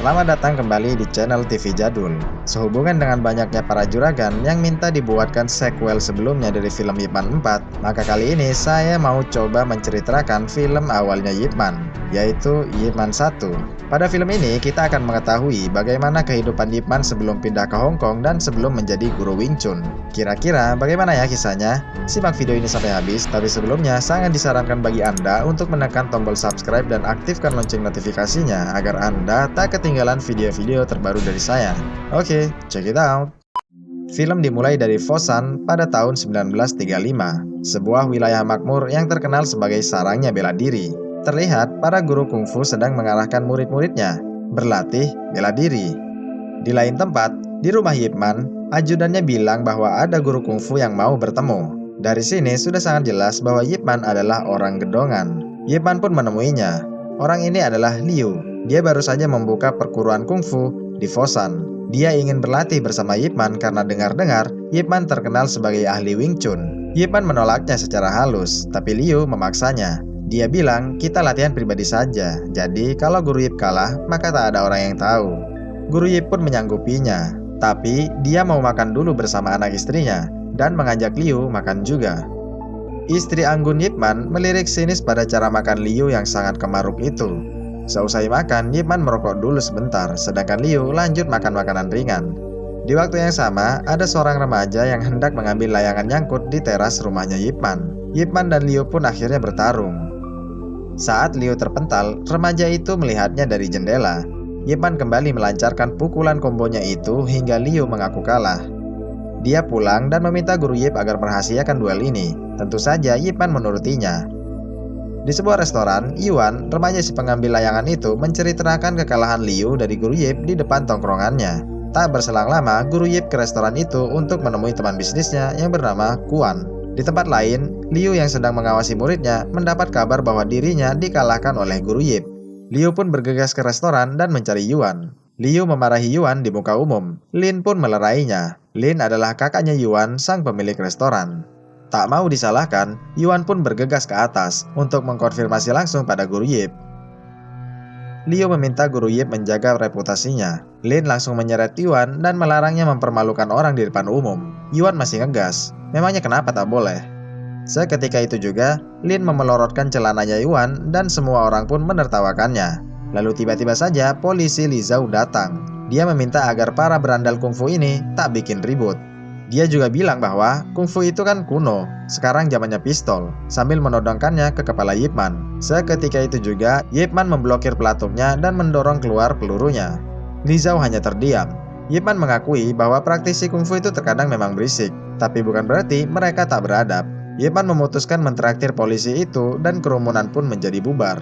Selamat datang kembali di channel TV Jadul. Sehubungan dengan banyaknya para juragan yang minta dibuatkan sequel sebelumnya dari film Ip Man 4, maka kali ini saya mau coba menceritakan film awalnya Ip Man, yaitu Ip Man 1. Pada film ini kita akan mengetahui bagaimana kehidupan Ip Man sebelum pindah ke Hong Kong dan sebelum menjadi guru Wing Chun. Kira-kira bagaimana ya kisahnya? Simak video ini sampai habis, tapi sebelumnya sangat disarankan bagi Anda untuk menekan tombol subscribe dan aktifkan lonceng notifikasinya agar Anda tak ketinggalan video-video terbaru dari saya. Oke, check it out. Film dimulai dari Foshan pada tahun 1935, sebuah wilayah makmur yang terkenal sebagai sarangnya bela diri. Terlihat para guru kungfu sedang mengarahkan murid-muridnya berlatih bela diri. Di lain tempat, di rumah Ip Man, ajudannya bilang bahwa ada guru kungfu yang mau bertemu. Dari sini sudah sangat jelas bahwa Ip Man adalah orang gedongan. Ip Man pun menemuinya. Orang ini adalah Liu. Dia baru saja membuka perguruan kungfu di Foshan. Dia ingin berlatih bersama Ip Man karena dengar-dengar Ip Man terkenal sebagai ahli Wing Chun. Ip Man menolaknya secara halus, tapi Liu memaksanya. Dia bilang, kita latihan pribadi saja, jadi kalau guru Ip kalah, maka tak ada orang yang tahu. Guru Ip pun menyanggupinya, tapi dia mau makan dulu bersama anak istrinya, dan mengajak Liu makan juga. Istri anggun Ip Man melirik sinis pada cara makan Liu yang sangat kemaruk itu. Seusai makan, Ip Man merokok dulu sebentar, sedangkan Liu lanjut makan makanan ringan. Di waktu yang sama, ada seorang remaja yang hendak mengambil layangan nyangkut di teras rumahnya Ip Man. Ip Man dan Liu pun akhirnya bertarung. Saat Liu terpental, remaja itu melihatnya dari jendela. Ip Man kembali melancarkan pukulan kombonya itu hingga Liu mengaku kalah. Dia pulang dan meminta guru Ip agar merahasiakan duel ini. Tentu saja Ip Man menurutinya. Di sebuah restoran, Yuan, remaja si pengambil layangan itu, menceritakan kekalahan Liu dari guru Ip di depan tongkrongannya. Tak berselang lama, guru Ip ke restoran itu untuk menemui teman bisnisnya yang bernama Kuan. Di tempat lain, Liu yang sedang mengawasi muridnya mendapat kabar bahwa dirinya dikalahkan oleh guru Ip. Liu pun bergegas ke restoran dan mencari Yuan. Liu memarahi Yuan di muka umum. Lin pun melerainya. Lin adalah kakaknya Yuan, sang pemilik restoran. Tak mau disalahkan, Yuan pun bergegas ke atas untuk mengkonfirmasi langsung pada guru Ip. Liu meminta guru Ip menjaga reputasinya. Lin langsung menyeret Yuan dan melarangnya mempermalukan orang di depan umum. Yuan masih ngegas. Memangnya kenapa tak boleh? Seketika itu juga, Lin memelorotkan celananya Yuan dan semua orang pun menertawakannya. Lalu tiba-tiba saja polisi Li Zhao datang. Dia meminta agar para berandal kungfu ini tak bikin ribut. Dia juga bilang bahwa kungfu itu kan kuno, sekarang zamannya pistol, sambil menodongkannya ke kepala Ip Man. Seketika itu juga, Ip Man memblokir pelatuknya dan mendorong keluar pelurunya. Li Zhao hanya terdiam. Ip Man mengakui bahwa praktisi kungfu itu terkadang memang berisik, tapi bukan berarti mereka tak beradab. Ip Man memutuskan mentraktir polisi itu dan kerumunan pun menjadi bubar.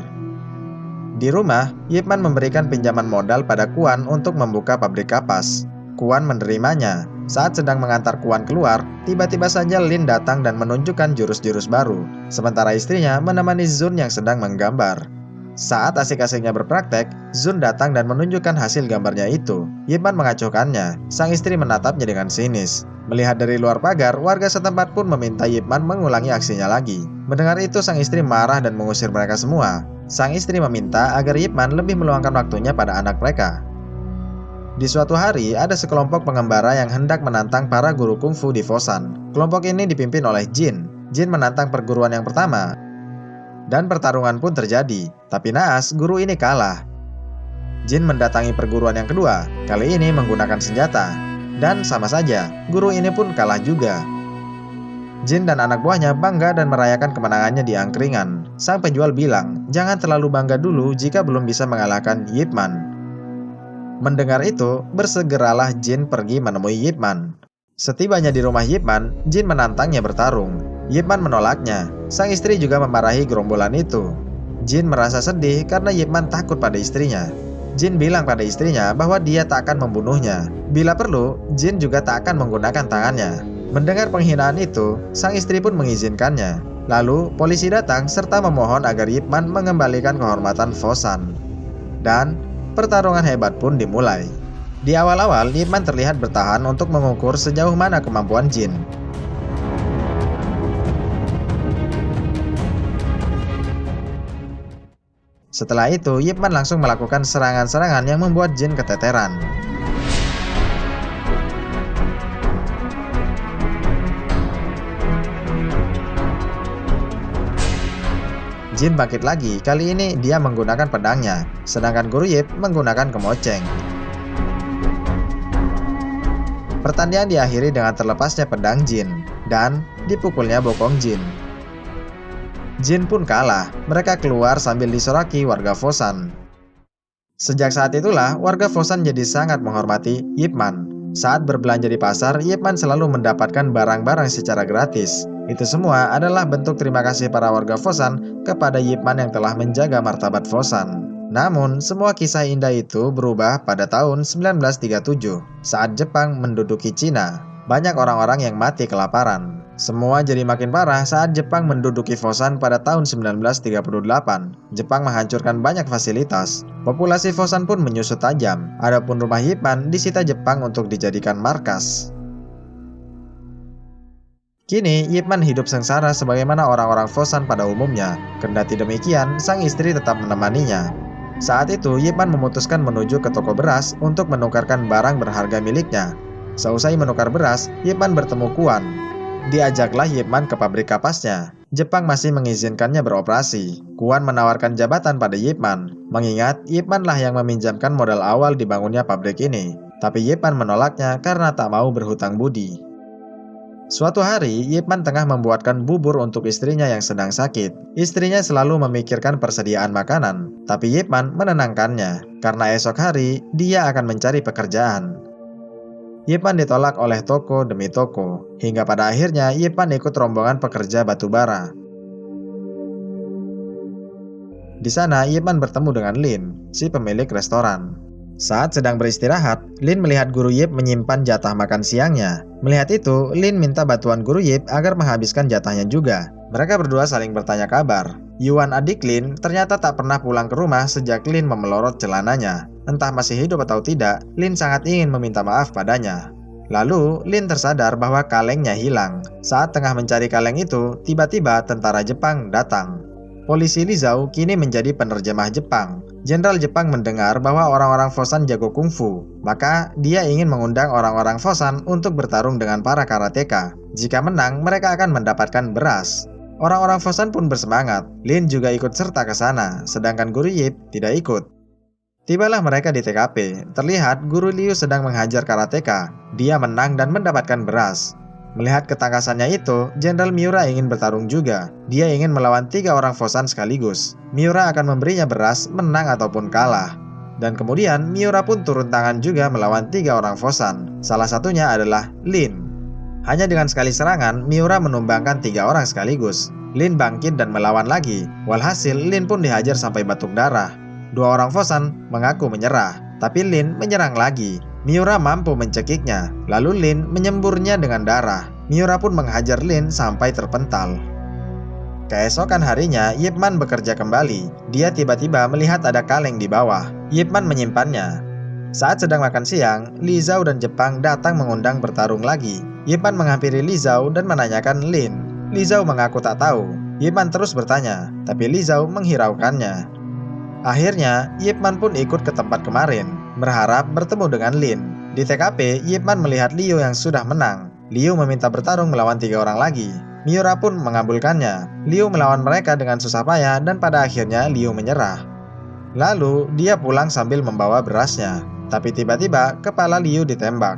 Di rumah, Ip Man memberikan pinjaman modal pada Kuan untuk membuka pabrik kapas. Kuan menerimanya. Saat sedang mengantar Kuan keluar, tiba-tiba saja Lin datang dan menunjukkan jurus-jurus baru. Sementara istrinya menemani Zun yang sedang menggambar. Saat asik-asiknya berpraktek, Zun datang dan menunjukkan hasil gambarnya itu. Ip Man mengacuhkannya. Sang istri menatapnya dengan sinis. Melihat dari luar pagar, warga setempat pun meminta Ip Man mengulangi aksinya lagi. Mendengar itu, sang istri marah dan mengusir mereka semua. Sang istri meminta agar Ip Man lebih meluangkan waktunya pada anak mereka. Di suatu hari, ada sekelompok pengembara yang hendak menantang para guru kungfu di Foshan. Kelompok ini dipimpin oleh Jin. Jin menantang perguruan yang pertama. Dan pertarungan pun terjadi. Tapi naas, guru ini kalah. Jin mendatangi perguruan yang kedua. Kali ini menggunakan senjata. Dan sama saja, guru ini pun kalah juga. Jin dan anak buahnya bangga dan merayakan kemenangannya di angkringan. Sang penjual bilang, jangan terlalu bangga dulu jika belum bisa mengalahkan Ip Man. Mendengar itu, bersegeralah Jin pergi menemui Ip Man. Setibanya di rumah Ip Man, Jin menantangnya bertarung. Ip Man menolaknya. Sang istri juga memarahi gerombolan itu. Jin merasa sedih karena Ip Man takut pada istrinya. Jin bilang pada istrinya bahwa dia tak akan membunuhnya. Bila perlu, Jin juga tak akan menggunakan tangannya. Mendengar penghinaan itu, sang istri pun mengizinkannya. Lalu, polisi datang serta memohon agar Ip Man mengembalikan kehormatan Foshan. Dan pertarungan hebat pun dimulai. Di awal-awal, Ip Man terlihat bertahan untuk mengukur sejauh mana kemampuan Jin. Setelah itu, Ip Man langsung melakukan serangan-serangan yang membuat Jin keteteran. Jin bangkit lagi, kali ini dia menggunakan pedangnya, sedangkan Guru Yip menggunakan kemoceng. Pertandingan diakhiri dengan terlepasnya pedang Jin, dan dipukulnya bokong Jin. Jin pun kalah, mereka keluar sambil disoraki warga Fosan. Sejak saat itulah, warga Fosan jadi sangat menghormati Ip Man. Saat berbelanja di pasar, Ip Man selalu mendapatkan barang-barang secara gratis. Itu semua adalah bentuk terima kasih para warga Fosan kepada Ip Man yang telah menjaga martabat Fosan. Namun, semua kisah indah itu berubah pada tahun 1937 saat Jepang menduduki Cina. Banyak orang-orang yang mati kelaparan. Semua jadi makin parah saat Jepang menduduki Fosan pada tahun 1938. Jepang menghancurkan banyak fasilitas. Populasi Fosan pun menyusut tajam. Adapun rumah Ip Man disita Jepang untuk dijadikan markas. Kini, Ip Man hidup sengsara sebagaimana orang-orang Fosan pada umumnya. Kendati demikian, sang istri tetap menemaninya. Saat itu, Ip Man memutuskan menuju ke toko beras untuk menukarkan barang berharga miliknya. Seusai menukar beras, Ip Man bertemu Kuan. Diajaklah Ip Man ke pabrik kapasnya. Jepang masih mengizinkannya beroperasi. Kuan menawarkan jabatan pada Ip Man, mengingat Ip Man lah yang meminjamkan modal awal dibangunnya pabrik ini. Tapi Ip Man menolaknya karena tak mau berhutang budi. Suatu hari, Ip Man tengah membuatkan bubur untuk istrinya yang sedang sakit. Istrinya selalu memikirkan persediaan makanan, tapi Ip Man menenangkannya, karena esok hari dia akan mencari pekerjaan. Ip Man ditolak oleh toko demi toko, hingga pada akhirnya Ip Man ikut rombongan pekerja batubara. Di sana, Ip Man bertemu dengan Lin, si pemilik restoran. Saat sedang beristirahat, Lin melihat Guru Yip menyimpan jatah makan siangnya. Melihat itu, Lin minta bantuan Guru Yip agar menghabiskan jatahnya juga. Mereka berdua saling bertanya kabar. Yuan, adik Lin, ternyata tak pernah pulang ke rumah sejak Lin memelorot celananya. Entah masih hidup atau tidak, Lin sangat ingin meminta maaf padanya. Lalu, Lin tersadar bahwa kalengnya hilang. Saat tengah mencari kaleng itu, tiba-tiba tentara Jepang datang. Polisi Li Zhao kini menjadi penerjemah Jepang. Jenderal Jepang mendengar bahwa orang-orang Fosan jago kungfu, maka dia ingin mengundang orang-orang Fosan untuk bertarung dengan para karateka. Jika menang, mereka akan mendapatkan beras. Orang-orang Fosan pun bersemangat. Lin juga ikut serta ke sana, sedangkan Guru Yip tidak ikut. Tibalah mereka di TKP. Terlihat Guru Liu sedang menghajar karateka. Dia menang dan mendapatkan beras. Melihat ketangkasannya itu, Jenderal Miura ingin bertarung juga. Dia ingin melawan 3 orang Fosan sekaligus. Miura akan memberinya beras, menang ataupun kalah. Dan kemudian Miura pun turun tangan juga melawan 3 orang Fosan. Salah satunya adalah Lin. Hanya dengan sekali serangan, Miura menumbangkan 3 orang sekaligus. Lin bangkit dan melawan lagi. Walhasil, Lin pun dihajar sampai batuk darah. 2 orang Fosan mengaku menyerah, tapi Lin menyerang lagi. Miura mampu mencekiknya, lalu Lin menyemburnya dengan darah. Miura pun menghajar Lin sampai terpental. Keesokan harinya, Ip Man bekerja kembali. Dia tiba-tiba melihat ada kaleng di bawah. Ip Man menyimpannya. Saat sedang makan siang, Li Zhao dan Jepang datang mengundang bertarung lagi. Ip Man menghampiri Li Zhao dan menanyakan Lin. Li Zhao mengaku tak tahu. Ip Man terus bertanya, tapi Li Zhao menghiraukannya. Akhirnya, Ip Man pun ikut ke tempat kemarin, berharap bertemu dengan Lin. Di TKP, Ip Man melihat Liu yang sudah menang. Liu meminta bertarung melawan 3 orang lagi. Miura pun mengabulkannya. Liu melawan mereka dengan susah payah dan pada akhirnya Liu menyerah. Lalu, dia pulang sambil membawa berasnya. Tapi tiba-tiba, kepala Liu ditembak.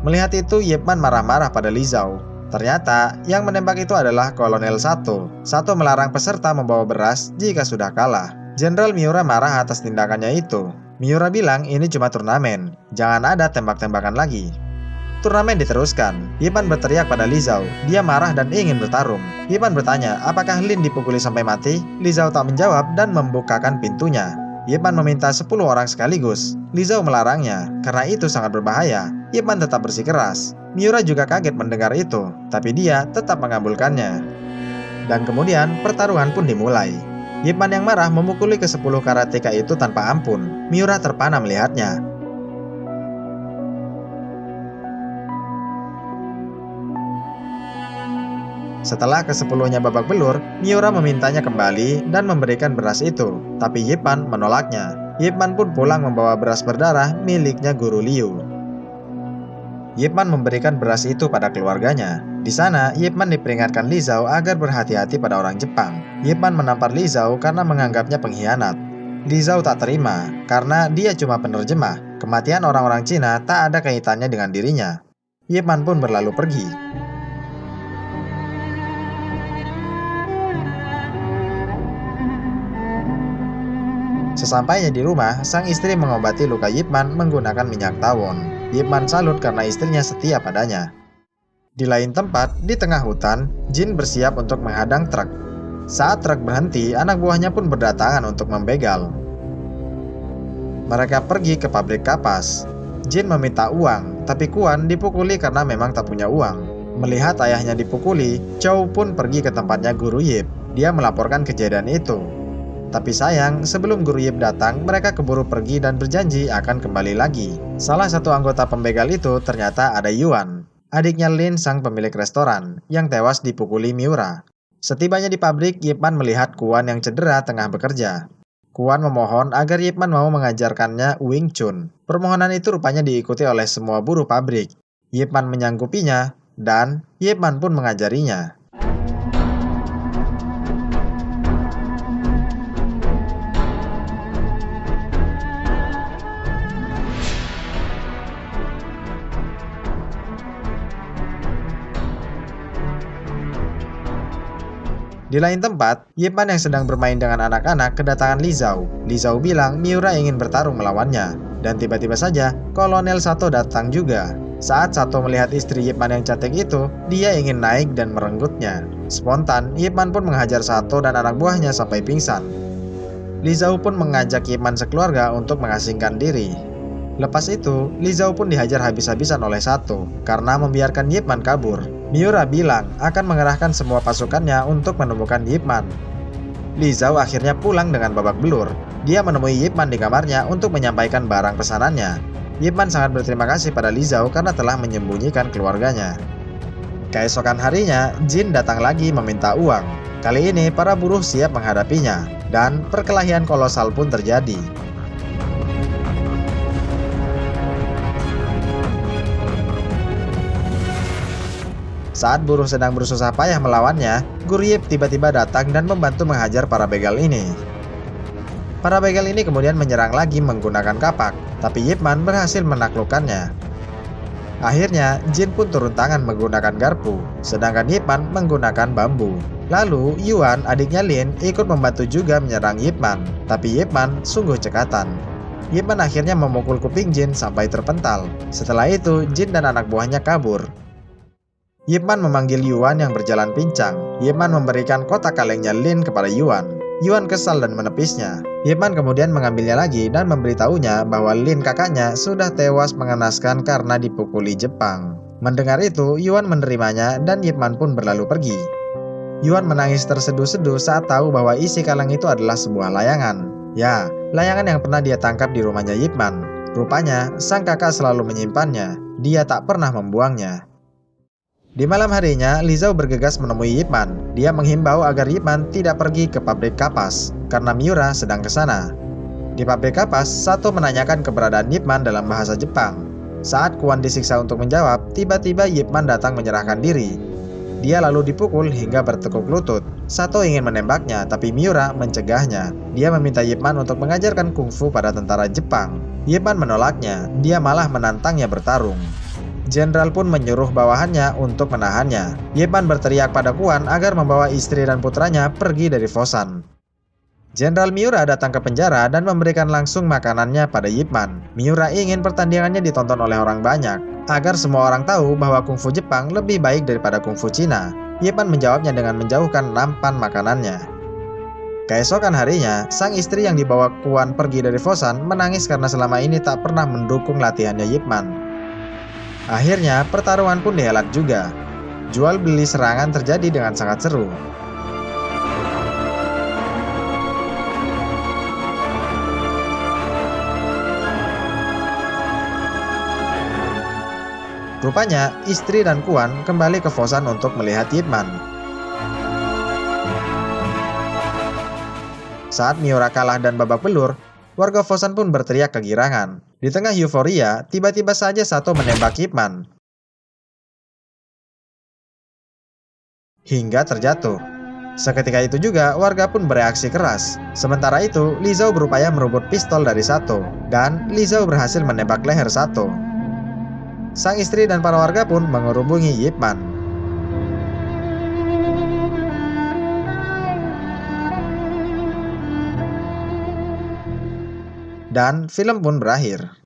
Melihat itu, Ip Man marah-marah pada Li Zhao. Ternyata, yang menembak itu adalah Kolonel Sato. Sato melarang peserta membawa beras jika sudah kalah. Jenderal Miura marah atas tindakannya itu. Miura bilang ini cuma turnamen, jangan ada tembak-tembakan lagi. Turnamen diteruskan. Ip Man berteriak pada Li Zhao. Dia marah dan ingin bertarung. Ip Man bertanya, apakah Lin dipukuli sampai mati? Li Zhao tak menjawab dan membukakan pintunya. Ip Man meminta 10 orang sekaligus. Li Zhao melarangnya, karena itu sangat berbahaya. Ip Man tetap bersikeras. Miura juga kaget mendengar itu, tapi dia tetap mengabulkannya. Dan kemudian pertarungan pun dimulai. Ip Man yang marah memukuli ke-10 karateka itu tanpa ampun. Miura terpana melihatnya. Setelah ke-10-nya babak belur, Miura memintanya kembali dan memberikan beras itu, tapi Ip Man menolaknya. Ip Man pun pulang membawa beras berdarah miliknya guru Liu. Ip Man memberikan beras itu pada keluarganya. Di sana, Ip Man diperingatkan Li Zhao agar berhati-hati pada orang Jepang. Ip Man menampar Li Zhao karena menganggapnya pengkhianat. Li Zhao tak terima, karena dia cuma penerjemah. Kematian orang-orang Cina tak ada kaitannya dengan dirinya. Ip Man pun berlalu pergi. Sesampainya di rumah, sang istri mengobati luka Ip Man menggunakan minyak tawon. Ip Man salut karena istrinya setia padanya. Di lain tempat, di tengah hutan, Jin bersiap untuk menghadang truk. Saat truk berhenti, anak buahnya pun berdatangan untuk membegal. Mereka pergi ke pabrik kapas. Jin meminta uang, tapi Kuan dipukuli karena memang tak punya uang. Melihat ayahnya dipukuli, Chow pun pergi ke tempatnya guru Yip. Dia melaporkan kejadian itu. Tapi sayang, sebelum guru Yip datang, mereka keburu pergi dan berjanji akan kembali lagi. Salah satu anggota pembegal itu ternyata ada Yuan, adiknya Lin sang pemilik restoran, yang tewas dipukuli Miura. Setibanya di pabrik, Ip Man melihat Kuan yang cedera tengah bekerja. Kuan memohon agar Ip Man mau mengajarkannya Wing Chun. Permohonan itu rupanya diikuti oleh semua buruh pabrik. Ip Man menyanggupinya, dan Ip Man pun mengajarinya. Di lain tempat, Ip Man yang sedang bermain dengan anak-anak kedatangan Li Zhao. Li Zhao bilang Miura ingin bertarung melawannya. Dan tiba-tiba saja, Kolonel Sato datang juga. Saat Sato melihat istri Ip Man yang cantik itu, dia ingin naik dan merenggutnya. Spontan, Ip Man pun menghajar Sato dan anak buahnya sampai pingsan. Li Zhao pun mengajak Ip Man sekeluarga untuk mengasingkan diri. Lepas itu, Li Zhao pun dihajar habis-habisan oleh Sato karena membiarkan Ip Man kabur. Miura bilang akan mengerahkan semua pasukannya untuk menemukan Ip Man. Li Zhao akhirnya pulang dengan babak belur. Dia menemui Ip Man di kamarnya untuk menyampaikan barang pesanannya. Ip Man sangat berterima kasih pada Li Zhao karena telah menyembunyikan keluarganya. Keesokan harinya, Jin datang lagi meminta uang. Kali ini para buruh siap menghadapinya, dan perkelahian kolosal pun terjadi. Saat buruh sedang bersusah payah melawannya, guru Yip tiba-tiba datang dan membantu menghajar para begal ini. Para begal ini kemudian menyerang lagi menggunakan kapak, tapi Ip Man berhasil menaklukkannya. Akhirnya, Jin pun turun tangan menggunakan garpu, sedangkan Ip Man menggunakan bambu. Lalu, Yuan, adiknya Lin, ikut membantu juga menyerang Ip Man, tapi Ip Man sungguh cekatan. Ip Man akhirnya memukul kuping Jin sampai terpental. Setelah itu, Jin dan anak buahnya kabur. Ip Man memanggil Yuan yang berjalan pincang. Ip Man memberikan kotak kalengnya Lin kepada Yuan. Yuan kesal dan menepisnya. Ip Man kemudian mengambilnya lagi dan memberitahunya bahwa Lin kakaknya sudah tewas mengenaskan karena dipukuli Jepang. Mendengar itu, Yuan menerimanya dan Ip Man pun berlalu pergi. Yuan menangis terseduh-seduh saat tahu bahwa isi kaleng itu adalah sebuah layangan. Ya, layangan yang pernah dia tangkap di rumahnya Ip Man. Rupanya, sang kakak selalu menyimpannya. Dia tak pernah membuangnya. Di malam harinya, Li Zhao bergegas menemui Ip Man. Dia menghimbau agar Ip Man tidak pergi ke pabrik kapas, karena Miura sedang ke sana. Di pabrik kapas, Sato menanyakan keberadaan Ip Man dalam bahasa Jepang. Saat Kuan disiksa untuk menjawab, tiba-tiba Ip Man datang menyerahkan diri. Dia lalu dipukul hingga bertekuk lutut. Sato ingin menembaknya, tapi Miura mencegahnya. Dia meminta Ip Man untuk mengajarkan kungfu pada tentara Jepang. Ip Man menolaknya, dia malah menantangnya bertarung. Jenderal pun menyuruh bawahannya untuk menahannya. Ip Man berteriak pada Kuan agar membawa istri dan putranya pergi dari Fosan. Jenderal Miura datang ke penjara dan memberikan langsung makanannya pada Ip Man. Miura ingin pertandingannya ditonton oleh orang banyak, agar semua orang tahu bahwa kungfu Jepang lebih baik daripada kungfu Cina. Ip Man menjawabnya dengan menjauhkan nampan makanannya. Keesokan harinya, sang istri yang dibawa Kuan pergi dari Fosan menangis karena selama ini tak pernah mendukung latihannya Ip Man. Akhirnya, pertarungan pun dihelat juga. Jual beli serangan terjadi dengan sangat seru. Rupanya, istri dan Kuan kembali ke Fosan untuk melihat Ip Man. Saat Miura kalah dan babak belur, warga Vosan pun berteriak kegirangan. Di tengah euforia, tiba-tiba saja Sato menembak Ip Man hingga terjatuh. Seketika itu juga, warga pun bereaksi keras. Sementara itu, Li Zhao berupaya merebut pistol dari Sato, dan Li Zhao berhasil menembak leher Sato. Sang istri dan para warga pun mengerubungi Ip Man. Dan film pun berakhir.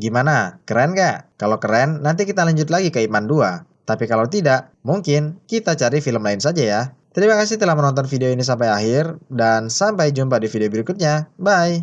Gimana? Keren gak? Kalau keren, nanti kita lanjut lagi ke Ip Man 2. Tapi kalau tidak, mungkin kita cari film lain saja ya. Terima kasih telah menonton video ini sampai akhir, dan sampai jumpa di video berikutnya. Bye!